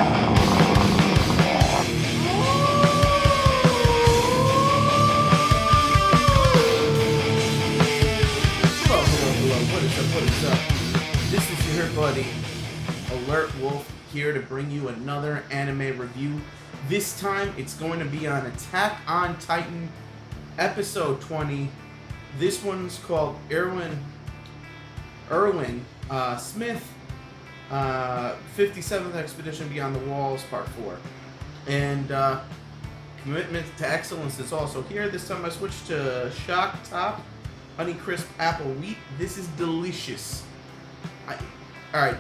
What is up? This is your buddy, Alert Wolf, here to bring you another anime review. This time, it's going to be on Attack on Titan, episode 20. This one's called Erwin Smith, 57th Expedition Beyond the Walls, Part 4. And Commitment to Excellence is also here. This time I switched to Shock Top Honey Crisp Apple Wheat. This is delicious. Alright,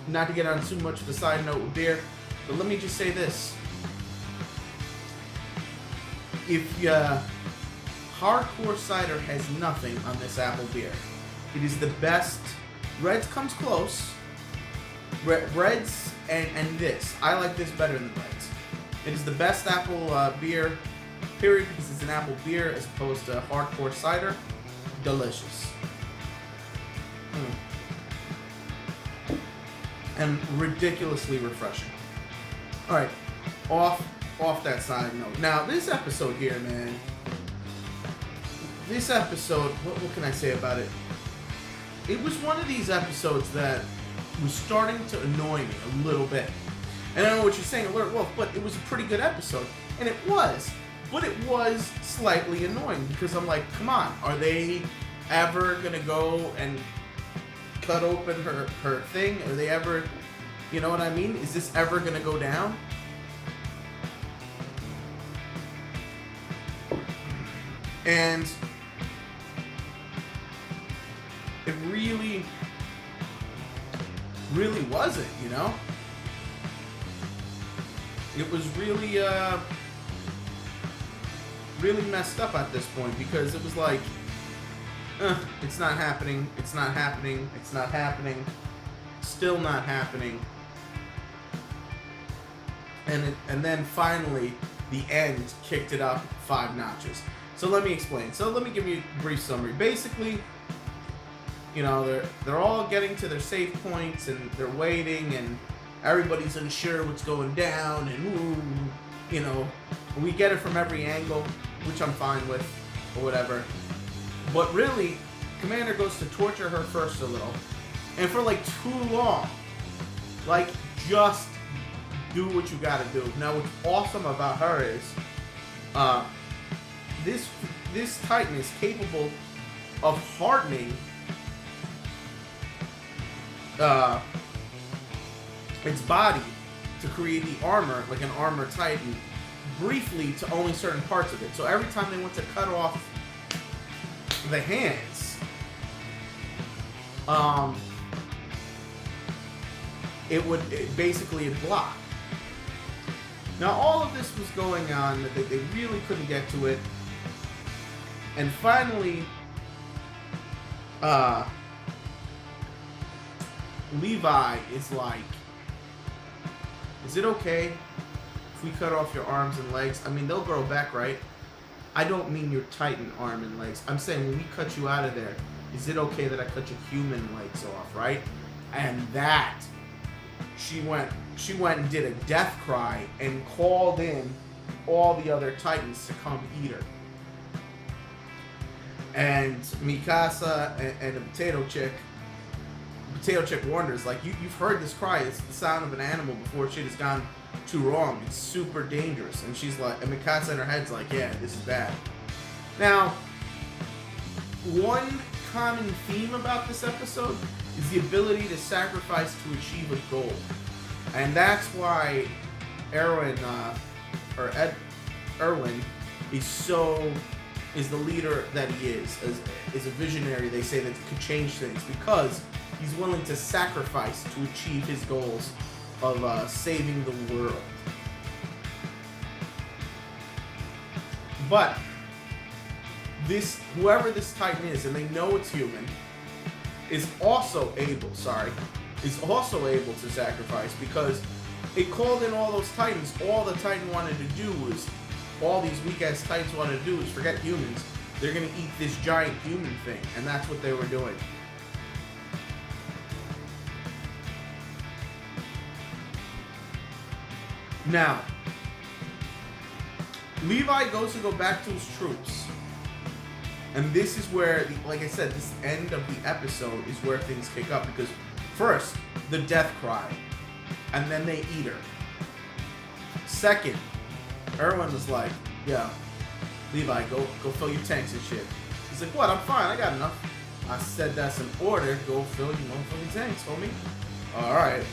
not to get on too much of a side note with beer, but let me just say this. If hardcore cider has nothing on this apple beer, it is the best. Reds comes close. Reds and this. I like this better than Reds. It is the best apple beer, period, because it's an apple beer as opposed to hardcore cider. Delicious. And ridiculously refreshing. Alright, off that side note. Now, this episode here, man. This episode, what can I say about it? It was one of these episodes that was starting to annoy me a little bit. And I don't know what you're saying, Alert Wolf, but it was a pretty good episode. And it was. But it was slightly annoying because I'm like, come on, are they ever going to go and cut open her thing? Are they ever, you know what I mean? Is this ever going to go down? And it really wasn't, you know? It was really messed up at this point because it was like, it's not happening, it's not happening, it's not happening, still not happening. And then finally, the end kicked it up 5 notches. So let me explain. So let me give you a brief summary. Basically, you know, they're all getting to their safe points and they're waiting and everybody's unsure what's going down and you know, we get it from every angle, which I'm fine with, or whatever. But really, Commander goes to torture her first a little, and for like too long. Like, just do what you gotta do. Now, what's awesome about her is, this Titan is capable of hardening its body to create the armor, like an armor Titan, briefly to only certain parts of it. So every time they went to cut off the hands, it basically block. Now all of this was going on, they really couldn't get to it, and finally, Levi is like, is it okay if we cut off your arms and legs? I mean, they'll grow back, right? I don't mean your Titan arm and legs. I'm saying when we cut you out of there, is it okay that I cut your human legs off, right? And that, she went and did a death cry and called in all the other Titans to come eat her. And Mikasa and the Potato Chick wonders, like, you've heard this cry. It's the sound of an animal before shit has gone too wrong. It's super dangerous. And she's like, and Mikasa in her head's like, yeah, this is bad. Now, one common theme about this episode is the ability to sacrifice to achieve a goal. And that's why Erwin is the leader that he is a visionary. They say that could change things because he's willing to sacrifice to achieve his goals of saving the world. But whoever this Titan is, and they know it's human, is also able to sacrifice because it called in all those Titans. All the Titan wanted to do was, all these weak-ass Titans wanted to do is forget humans. They're going to eat this giant human thing, and that's what they were doing. Now, Levi goes to go back to his troops. And this is where, like I said, this end of the episode is where things kick up. Because first, the death cry. And then they eat her. Second, Erwin was like, yeah, Levi, go fill your tanks and shit. He's like, what? I'm fine. I got enough. I said that's an order. Go fill your tanks, homie. All right.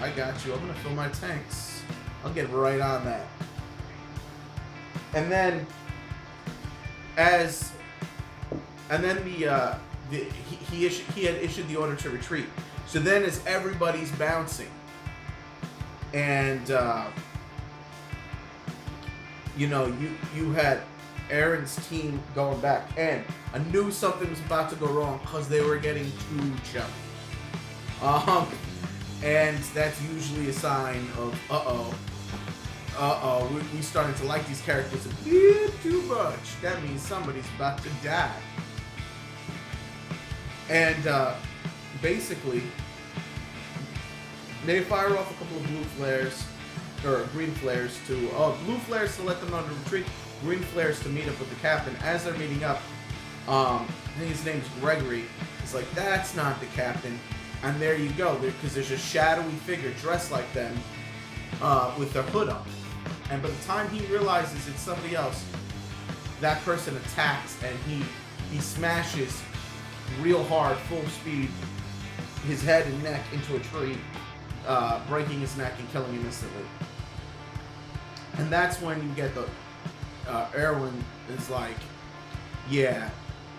I got you. I'm going to fill my tanks. I'll get right on that. And then, he had issued the order to retreat. So then, as everybody's bouncing, and you had Aaron's team going back, and I knew something was about to go wrong because they were getting too chummy. And that's usually a sign of we starting to like these characters a bit too much. That means somebody's about to die. And basically, they fire off a couple of blue flares, or green flares blue flares to let them know to retreat, green flares to meet up with the captain. As they're meeting up, I think his name's Gregory. He's like, that's not the captain. And there you go, because there's a shadowy figure dressed like them with their hood up. And by the time he realizes it's somebody else, that person attacks and he smashes real hard, full speed, his head and neck into a tree, breaking his neck and killing him instantly. And that's when you get the Erwin is like, yeah,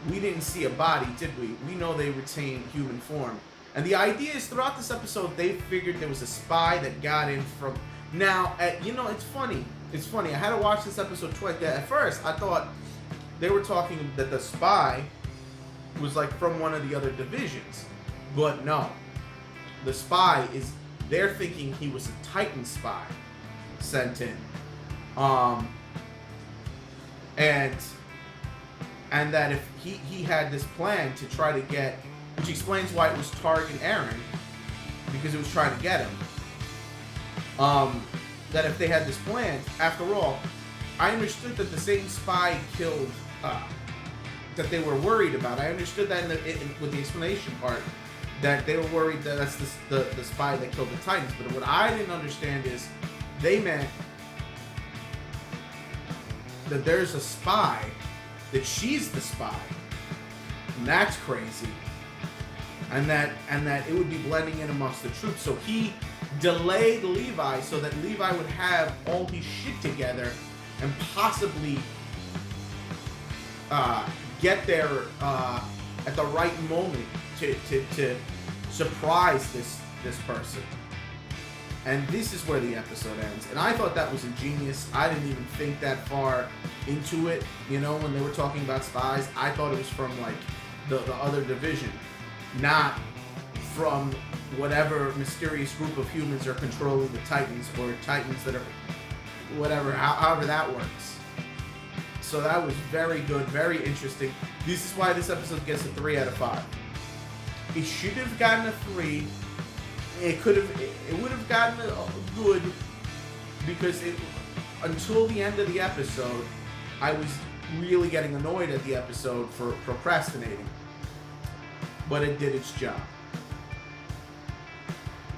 we didn't see a body, did we? We know they retain human form. And the idea is throughout this episode, they figured there was a spy that got in from... Now, it's funny. It's funny. I had to watch this episode twice. At first, I thought they were talking that the spy was like from one of the other divisions. But no. The spy is... They're thinking he was a Titan spy sent in. And that if he had this plan to try to get... Which explains why it was targeting Aaron, because it was trying to get him. That if they had this plan, after all, I understood that the same spy killed, that they were worried about. I understood that with the explanation part, that they were worried that that's the spy that killed the Titans. But what I didn't understand is they meant that there's a spy, that she's the spy. And that's crazy. And that it would be blending in amongst the troops. So he delayed Levi so that Levi would have all his shit together and possibly get there at the right moment to surprise this person. And this is where the episode ends. And I thought that was ingenious. I didn't even think that far into it. When they were talking about spies, I thought it was from like the other division. Not from whatever mysterious group of humans are controlling the Titans, or Titans that are whatever, however that works. So that was very good, very interesting. This is why this episode gets a 3 out of 5. It should have gotten a 3. It would have gotten a good, because until the end of the episode, I was really getting annoyed at the episode for procrastinating. But it did its job.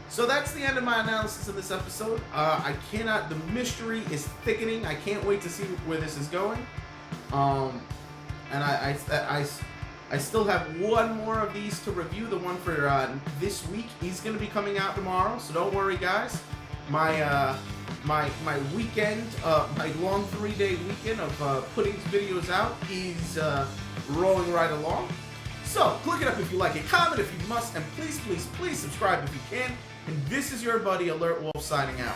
So that's the end of my analysis of this episode. The mystery is thickening. I can't wait to see where this is going. And I still have one more of these to review. The one for this week. He's going to be coming out tomorrow, so don't worry, guys. My weekend, my long 3-day weekend of putting videos out is rolling right along. So, click it up if you like it, comment if you must, and please, please, please subscribe if you can. And this is your buddy, Alert Wolf, signing out.